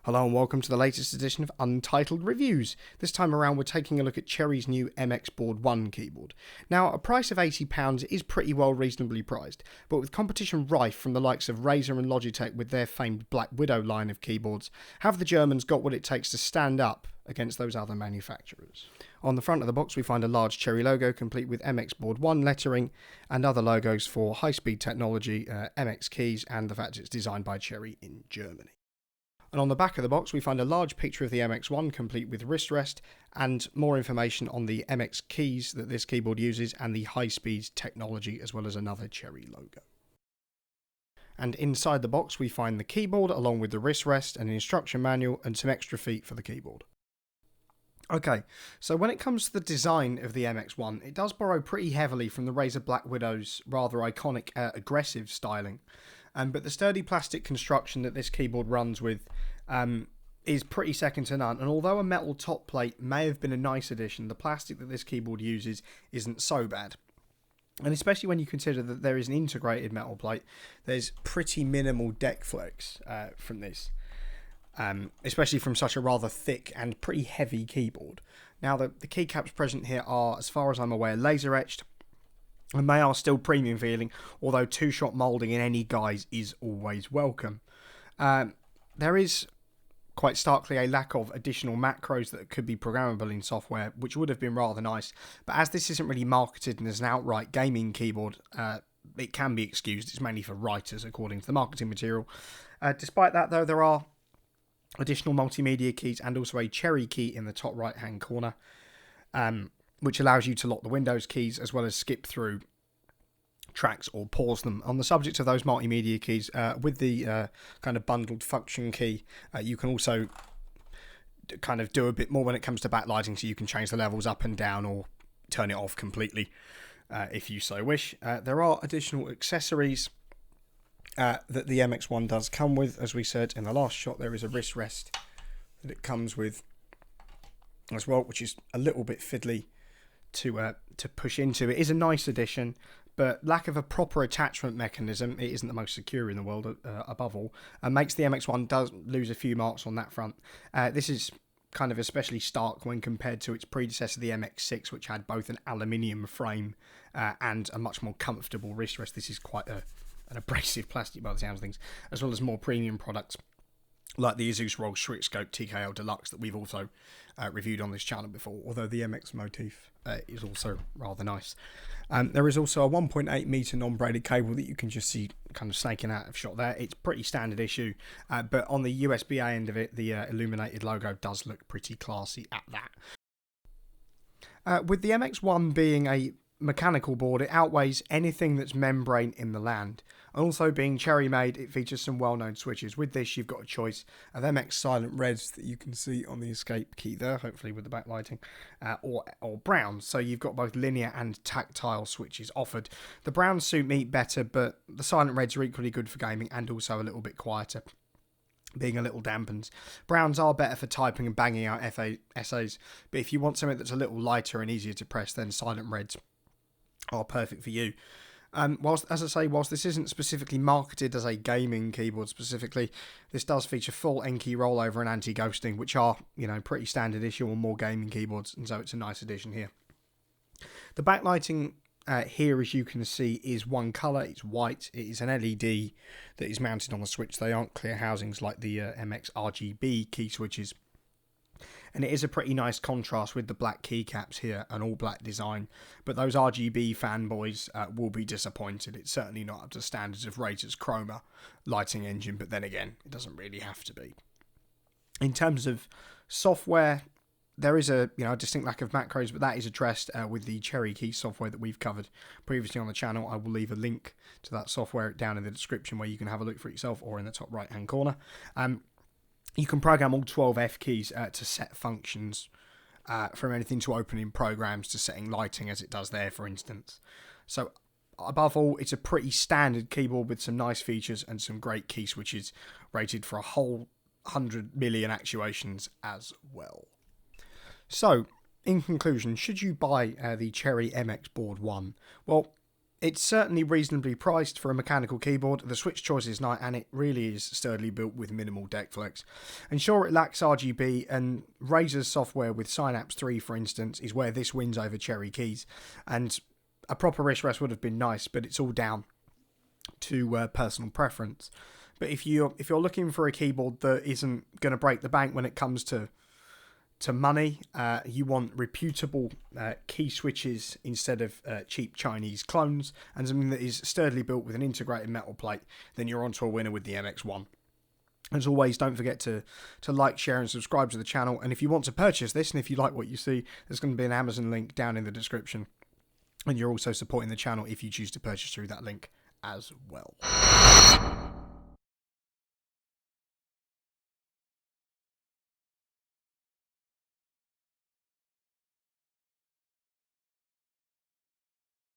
Hello and welcome to the latest edition of Untitled Reviews. This time around we're taking a look at Cherry's new MX Board 1 keyboard. Now, a price of £80 is pretty well reasonably priced, but with competition rife from the likes of Razer and Logitech with their famed Black Widow line of keyboards, have the Germans got what it takes to stand up against those other manufacturers? On the front of the box we find a large Cherry logo complete with MX Board 1 lettering and other logos for high-speed technology, MX keys, and the fact it's designed by Cherry in Germany. And on the back of the box we find a large picture of the MX1 complete with wrist rest and more information on the MX keys that this keyboard uses and the high-speed technology, as well as another Cherry logo. And inside the box we find the keyboard along with the wrist rest, an instruction manual and some extra feet for the keyboard. Okay, so when it comes to the design of the MX1, it does borrow pretty heavily from the Razer Black Widow's rather iconic aggressive styling. But the sturdy plastic construction that this keyboard runs with is pretty second to none, and although a metal top plate may have been a nice addition, the plastic that this keyboard uses isn't so bad. And especially when you consider that there is an integrated metal plate, there's pretty minimal deck flex from this. Especially from such a rather thick and pretty heavy keyboard. Now the keycaps present here are, as far as I'm aware, laser etched, and they are still premium feeling, although two-shot moulding in any guise is always welcome. There is quite starkly a lack of additional macros that could be programmable in software, which would have been rather nice, but as this isn't really marketed as an outright gaming keyboard, it can be excused. It's mainly for writers according to the marketing material. Despite that though, there are additional multimedia keys and also a Cherry key in the top right hand corner, which allows you to lock the Windows keys as well as skip through tracks or pause them. On the subject of those multimedia keys, with the kind of bundled function key, you can also kind of do a bit more when it comes to backlighting, so you can change the levels up and down or turn it off completely if you so wish. There are additional accessories that the MX1 does come with. As we said in the last shot, there is a wrist rest that it comes with as well, which is a little bit fiddly to push into. It is a nice addition, but lack of a proper attachment mechanism, it isn't the most secure in the world above all, and makes the MX1 does lose a few marks on that front. This is kind of especially stark when compared to its predecessor, the MX6, which had both an aluminium frame and a much more comfortable wrist rest. This is quite an abrasive plastic by the sounds of things, as well as more premium products like the Asus ROG Switchscope TKL Deluxe that we've also reviewed on this channel before, although the MX motif is also rather nice. There is also a 1.8 meter non-braided cable that you can just see kind of snaking out of shot there. It's pretty standard issue, but on the USB-A end of it, the illuminated logo does look pretty classy at that. With the MX1 being a mechanical board, it outweighs anything that's membrane in the land. Also being Cherry made, it features some well-known switches. With this you've got a choice of MX Silent Reds that you can see on the escape key there, hopefully with the backlighting, or browns. So you've got both linear and tactile switches offered. The browns suit me better, but the Silent Reds are equally good for gaming and also a little bit quieter, being a little dampened. Browns are better for typing and banging out essays, but if you want something that's a little lighter and easier to press, then Silent Reds are perfect for you. Whilst this isn't specifically marketed as a gaming keyboard specifically, this does feature full N-key rollover and anti-ghosting, which are, pretty standard issue on more gaming keyboards, and so it's a nice addition here. The backlighting here, as you can see, is one colour. It's white. It is an LED that is mounted on the switch. They aren't clear housings like the MX RGB key switches. And it is a pretty nice contrast with the black keycaps here, an all black design. But those RGB fanboys will be disappointed. It's certainly not up to standards of Razer's Chroma lighting engine, but then again, it doesn't really have to be. In terms of software, there is a distinct lack of macros, but that is addressed with the Cherry key software that we've covered previously on the channel. I will leave a link to that software down in the description where you can have a look for it yourself, or in the top right hand corner. You can program all 12 F keys to set functions, from anything to opening programs to setting lighting as it does there, for instance. So above all, it's a pretty standard keyboard with some nice features and some great key switches, rated for a whole 100 million actuations as well. So, in conclusion, should you buy the Cherry MX Board 1? Well, It's certainly reasonably priced for a mechanical keyboard. The switch choice is nice, and it really is sturdily built with minimal deck flex. And sure, it lacks RGB, and Razer's software with Synapse 3, for instance, is where this wins over Cherry keys. And a proper wrist rest would have been nice, but it's all down to personal preference. But if you're looking for a keyboard that isn't going to break the bank when it comes to money, you want reputable key switches instead of cheap Chinese clones, and something that is sturdily built with an integrated metal plate, then you're onto a winner with the MX1. As always, don't forget to like, share and subscribe to the channel, and if you want to purchase this and if you like what you see, there's going to be an Amazon link down in the description, and you're also supporting the channel if you choose to purchase through that link as well.